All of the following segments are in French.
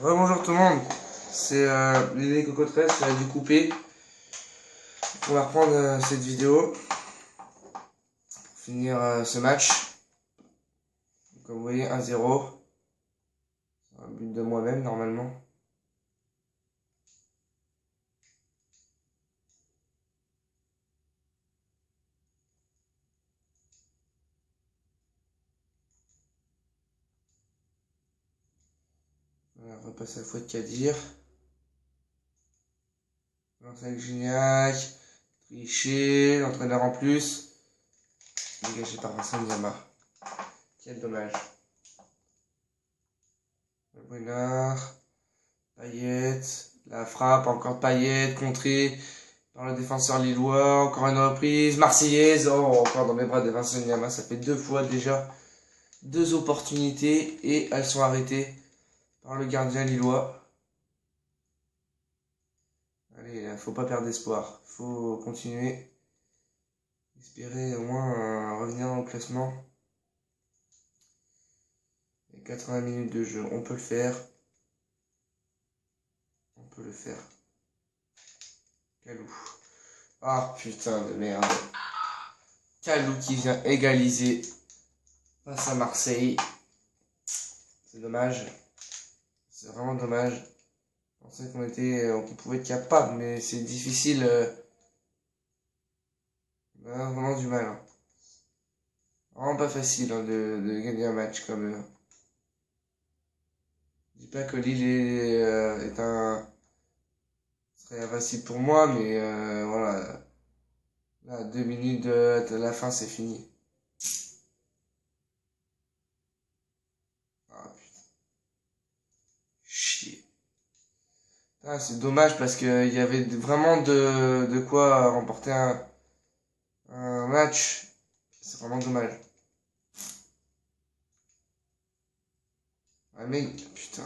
Bonjour tout le monde, c'est l'idée Coco 13, ça a dû couper. On va reprendre cette vidéo pour finir ce match. Comme vous voyez, 1-0. C'est un but de moi-même normalement. Voilà, on repasse à la faute Kadir. Lance avec Gignac. Triché, l'entraîneur en plus. Dégagé par Vincent Ndiama. Quel dommage. Le Brunard. Payet. La frappe, encore Payet, contrée par le défenseur lillois. Encore une reprise. Marseillaise. Oh, encore dans les bras de Vincent Ndiama. Ça fait 2 fois déjà. 2 opportunités et elles sont arrêtées par le gardien lillois. Allez, faut pas perdre espoir. Faut continuer. Espérer au moins revenir au classement. Et 80 minutes de jeu, on peut le faire. On peut le faire. Kalou. Ah putain de merde. Kalou qui vient égaliser face à Marseille. C'est dommage. C'est vraiment dommage. On pensait qu'on pouvait être capable, mais c'est difficile. On a vraiment du mal. Hein. Vraiment pas facile hein, de gagner un match comme eux. Je dis pas que Lille serait invincible pour moi, mais voilà. Là, 2 minutes de la fin, c'est fini. Ah putain. Chier. Ah, c'est dommage parce qu'il y avait vraiment de quoi remporter un match. C'est vraiment dommage. Ah mec, putain.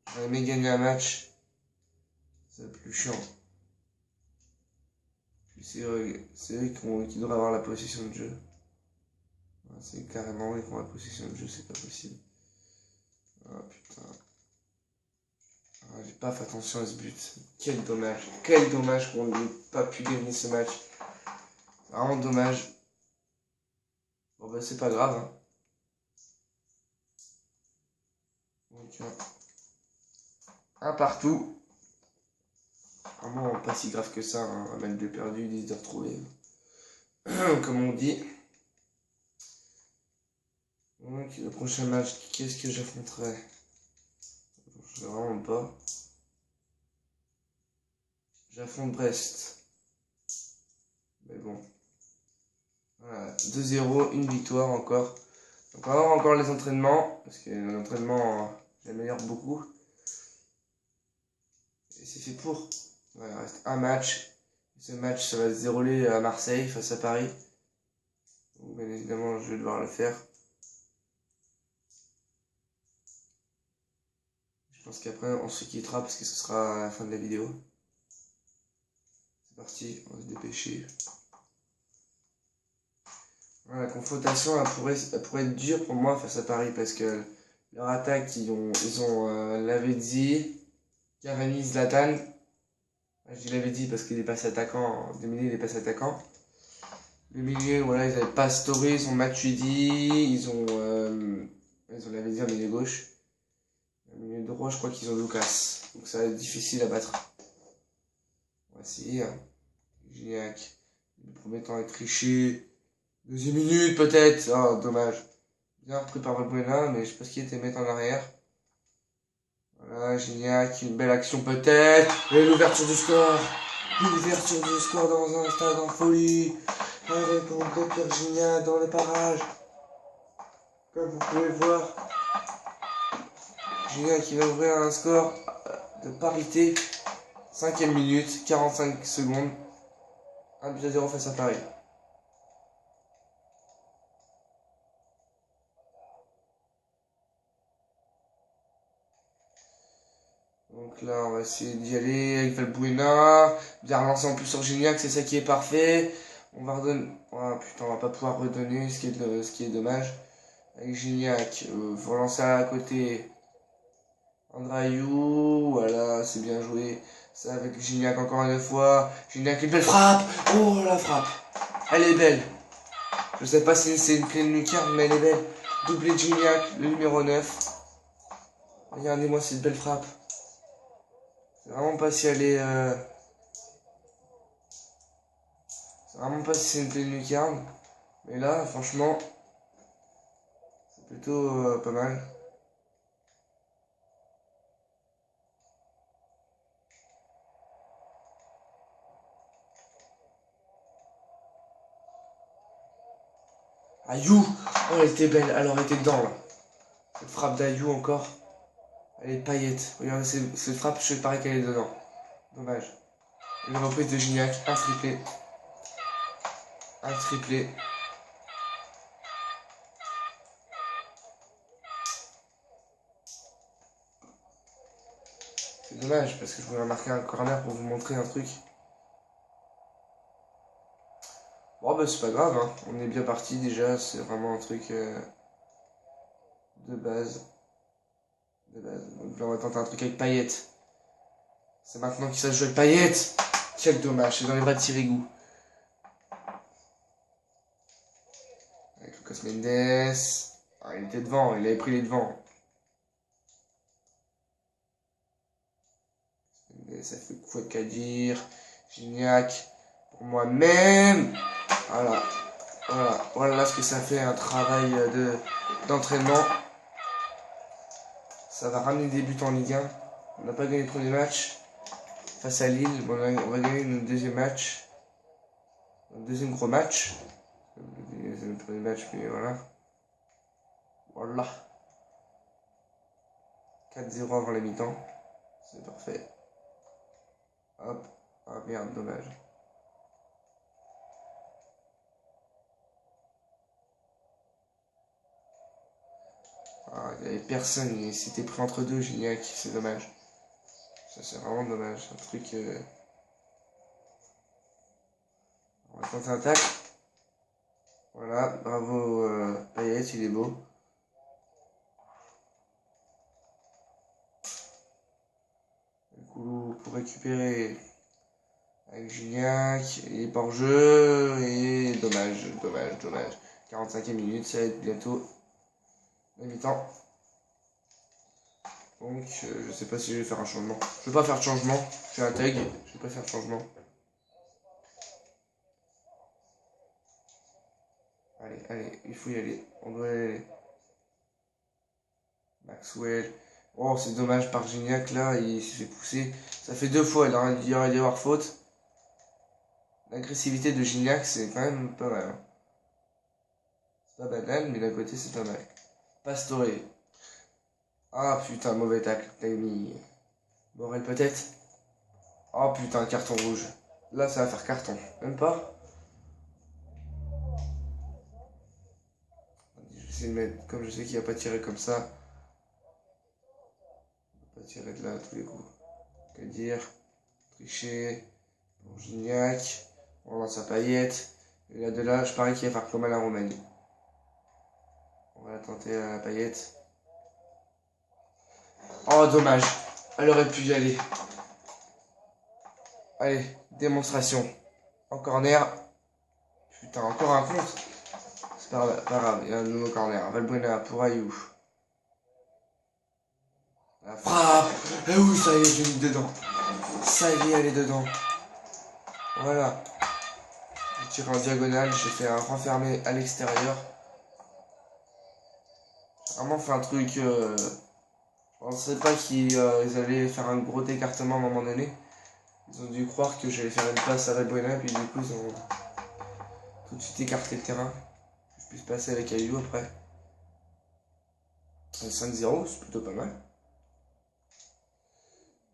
J'aurais aimé gagner un match. C'est plus chiant. C'est eux qui devraient avoir la possession de jeu. C'est carrément eux qui ont la possession de jeu, c'est pas possible. Ah putain. Ah, j'ai pas fait attention à ce but. Quel dommage. Quel dommage qu'on n'ait pas pu gagner ce match. Vraiment dommage. Bon bah c'est pas grave. Hein. Donc un partout. Vraiment pas si grave que ça. Hein. Un match de perdu, 10 de retrouver. Comme on dit. Donc le prochain match, qu'est-ce que j'affronterai? Je sais vraiment pas. J'affronte Brest. Mais bon. Voilà, 2-0, une victoire encore. Donc on va voir encore les entraînements. Parce que l'entraînement j'améliore beaucoup. Et c'est fait pour. Voilà, il reste un match. Ce match, ça va se dérouler à Marseille face à Paris. Donc bien évidemment, je vais devoir le faire. Je pense qu'après, on se quittera parce que ce sera à la fin de la vidéo. C'est parti, on va se dépêcher. Voilà, la confrontation, elle pourrait être dure pour moi face à Paris parce que leur attaque, ils ont Lavezzi, Cavani, Zlatan. Je dis Lavezzi parce qu'il est passé attaquant, de milieu il est passé attaquant. Le milieu, voilà, ils avaient Pastore, ils ont Matuidi, ils ont Lavezzi en milieu gauche. Au milieu droit, je crois qu'ils ont Lucas. Donc ça va être difficile à battre. On va essayer. Hein. Gignac. Le premier temps est triché. 2e minute peut-être. Oh, dommage. Bien repris par Valbuena, mais je sais pas ce qu'il était mettre en arrière. Voilà, Gignac. Une belle action peut-être. Et l'ouverture du score. L'ouverture du score dans un stade en folie. Avec André Pierre Gignac dans les parages. Comme vous pouvez le voir. Gignac qui va ouvrir un score de parité. 5e minute, 45 secondes. 1-0 face à Paris. Donc là, on va essayer d'y aller avec Valbuena. Bien relancer en plus sur Gignac, c'est ça qui est parfait. On va redonner. Oh, putain, on va pas pouvoir redonner, ce qui est dommage. Avec Gignac, faut lancer à côté. Andrayou, voilà, c'est bien joué. Ça avec Gignac encore une fois. Gignac, une belle frappe. Oh, la frappe. Elle est belle. Je sais pas si c'est une pleine lucarne, mais elle est belle. Doublé de Gignac, le numéro 9. Regardez-moi cette belle frappe. C'est vraiment pas si elle est... C'est vraiment pas si c'est une pleine lucarne. Mais là, franchement, c'est plutôt pas mal. Ayou! Oh, elle était belle, elle aurait été dedans là. Cette frappe d'Ayou encore. Elle est paillette. Regardez cette frappe, je parie qu'elle est dedans. Dommage. Une reprise de Gignac, un triplé. Un triplé. C'est dommage parce que je voulais marquer un corner pour vous montrer un truc. Bon bah c'est pas grave, hein. On est bien parti déjà, c'est vraiment un truc de base. Donc là on va tenter un truc avec Payet. C'est maintenant qu'il s'agit avec Payet. Quel dommage, c'est dans les bras de Sirigu. Avec Lucas Mendes. Ah, il était devant, il avait pris les devants. Ça fait quoi qu'à dire. Gignac. Pour moi-même. Voilà. Voilà ce que ça fait un travail d'entraînement. Ça va ramener des buts en Ligue 1. On n'a pas gagné le premier match face à Lille. Bon, on va gagner le deuxième match. Le deuxième gros match. C'est le premier match, mais voilà. Voilà. 4-0 avant la mi-temps. C'est parfait. Hop. Ah merde, dommage. Ah, il n'y avait personne, il s'était pris entre deux, Gignac, c'est dommage. Ça c'est vraiment dommage, un truc... On va tenter un tac. Voilà, bravo Payet, il est beau. Du coup, pour récupérer avec Gignac, il est pas en jeu, et dommage. 45e minute, ça va être bientôt la mi-temps. Donc, je sais pas si je vais faire un changement. Je vais pas faire de changement, je fais un tag, je vais pas faire de changement. Allez, il faut y aller, on doit y aller. Maxwell. Oh, c'est dommage par Gignac là, il s'est fait pousser. Ça fait 2 fois, il aurait dû y avoir faute. L'agressivité de Gignac, c'est quand même pas mal. Hein. C'est pas banal, mais d'un côté, c'est pas mal. Pastore. Ah putain, mauvais tacle. T'as mis Morel peut-être. Oh putain, carton rouge. Là, ça va faire carton. Même pas. Je vais essayer de mettre, comme je sais qu'il va pas tirer comme ça. Il va pas tirer de là à tous les coups. Que dire. Tricher. Pour Gignac. On lance à Payette. Et là, de là, je parie qu'il va faire comme à la Romagne. On va la tenter à Payette. Oh, dommage. Elle aurait pu y aller. Allez, démonstration. En corner. Putain, encore un contre. C'est pas grave, il y a un nouveau corner. Valbuena pour Ayou. La frappe. Et oui, ça y est, j'ai mis dedans. Ça y est, elle est dedans. Voilà. J'ai tiré en diagonale, j'ai fait un renfermé à l'extérieur. J'ai vraiment fait un truc... Je pensais pas qu'ils allaient faire un gros écartement à un moment donné. Ils ont dû croire que j'allais faire une passe à Valbuena, puis du coup ils ont tout de suite écarté le terrain. Je puisse passer avec Ayou après. 5-0, c'est plutôt pas mal.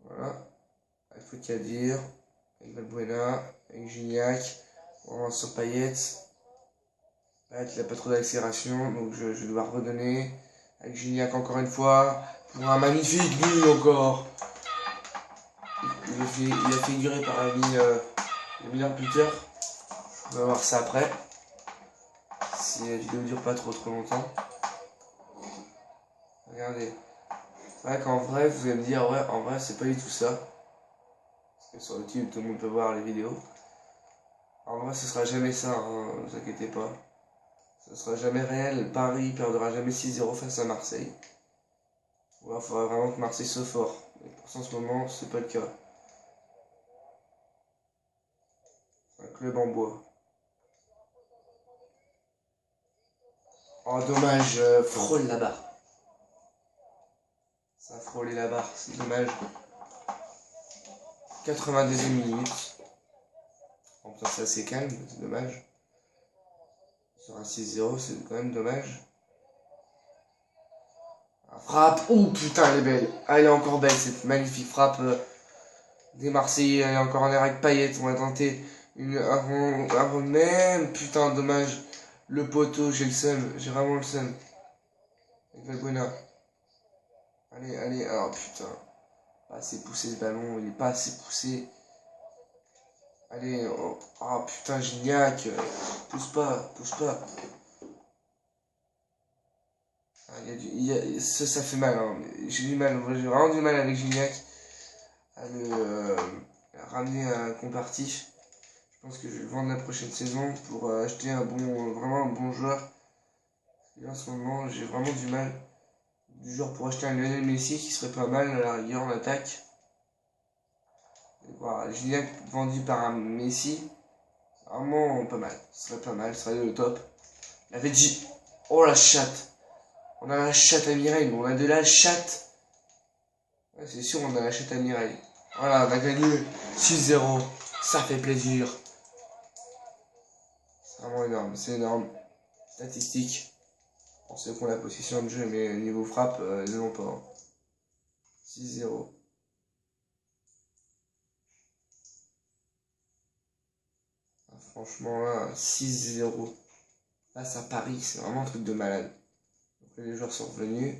Voilà. Il faut qu'il y a à dire. Avec Valbuena, avec Gignac. On lance sur Payet. Payet, il n'a pas trop d'accélération, donc je vais devoir redonner. Avec Gignac encore une fois. Pour un magnifique but encore. Il a figuré parmi les meilleurs buteurs. On va voir ça après. Si la vidéo dure pas trop longtemps. Regardez. C'est vrai qu'en vrai, vous allez me dire, ouais, en vrai, c'est pas du tout ça. Parce que sur YouTube, tout le monde peut voir les vidéos. En vrai, ce sera jamais ça, hein, ne vous inquiétez pas. Ce sera jamais réel. Paris perdra jamais 6-0 face à Marseille. Ouais, il faudra vraiment que Marseille soit fort. Mais pour ça, en ce moment, c'est pas le cas. C'est un club en bois. Oh, dommage, frôle la barre. Ça a frôlé la barre, c'est dommage. 92e minute. En plus, c'est assez calme, c'est dommage. Sur un 6-0, c'est quand même dommage. La frappe. Oh putain, elle est belle. Ah, elle est encore belle, cette magnifique frappe des Marseillais. Elle est encore en air avec Payet. On va tenter avant même. Putain, dommage. Le poteau, j'ai le seum. J'ai vraiment le seum. Avec Valbuena. Allez, allez. Oh putain. Pas assez poussé ce ballon. Il est pas assez poussé. Allez. Oh, oh putain, Gignac. Pousse pas, pousse pas. Ah, ça fait mal. Hein. J'ai du mal. J'ai vraiment du mal avec Gignac à le ramener à un compartif. Je pense que je vais le vendre la prochaine saison pour acheter vraiment un bon joueur. Et en ce moment, j'ai vraiment du mal. Du genre pour acheter un Lionel Messi qui serait pas mal à la rigueur en attaque. Et voilà, Gignac vendu par un Messi, c'est vraiment pas mal. Ce serait pas mal, ce serait le top. La Veggie. Oh la chatte. On a la chatte à Mireille, on a de la chatte. Ouais, c'est sûr, on a la chatte à Mireille. Voilà, on a gagné 6-0. Ça fait plaisir. C'est vraiment énorme, c'est énorme. Statistique. Pour ceux qui ont la possession de jeu, mais niveau frappe, ils l'ont pas. Hein. 6-0. Ah, franchement, là, 6-0. Face à Paris, c'est vraiment un truc de malade. Donc là, les joueurs sont revenus.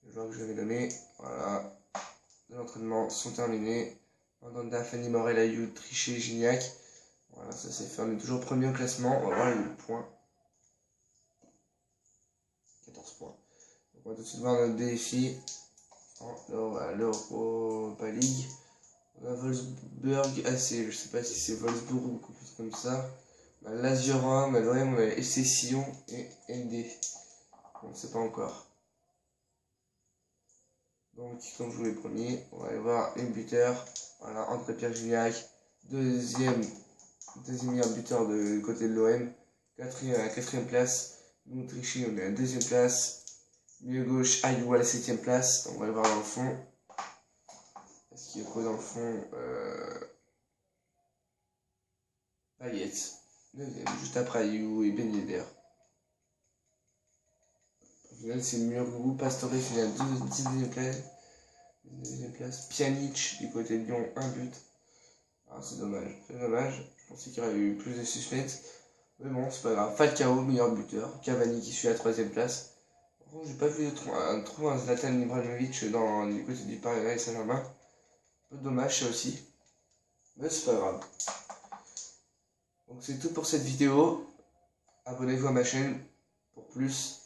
Les joueurs que j'avais nommés, voilà, de l'entraînement sont terminés. Mandanda, Fanny Morel, Ayoud, Trichet, Gignac. Voilà, ça c'est fait. On est toujours premier au classement. On va voir le point. 14 points. Donc on va tout de suite voir notre défi en l'Europa League. On a Wolfsburg AC, je sais pas si c'est Wolfsburg ou quelque chose comme ça. On a Lazio Rome, l'OM, on a FC Sion et ND. On ne sait pas encore. Donc, comme je vous l'ai promis, on va aller voir les buteurs. Voilà, André-Pierre Gignac, deuxième meilleur buteur du côté de l'OM. Quatrième place. Nous, Trichy, on est à la deuxième place. Milieu gauche, Ayou à la 7ème place. On va le voir dans le fond. Est-ce qu'il y a quoi dans le fond Payet. Deuxième, juste après Ayou et Ben Yedder. Au final, c'est Murgou, Pastore qui est à 10e place. Deuxième place. Pjanic du côté de Lyon, un but. Ah, c'est dommage, c'est dommage. Je pensais qu'il y aurait eu plus de suspense. Mais bon, c'est pas grave. Falcao, meilleur buteur. Cavani qui suit à la 3ème place. Par contre, j'ai pas vu trop un Zlatan Ibrahimovic du côté du Paris Saint-Germain. Un peu dommage ça aussi. Mais c'est pas grave. Donc c'est tout pour cette vidéo. Abonnez-vous à ma chaîne pour plus.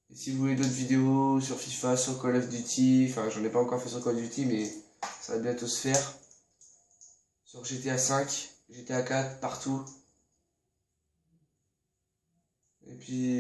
Et si vous voulez d'autres vidéos sur FIFA, sur Call of Duty, enfin j'en ai pas encore fait sur Call of Duty mais ça va bientôt se faire. Sur GTA 5, GTA 4, partout. Et puis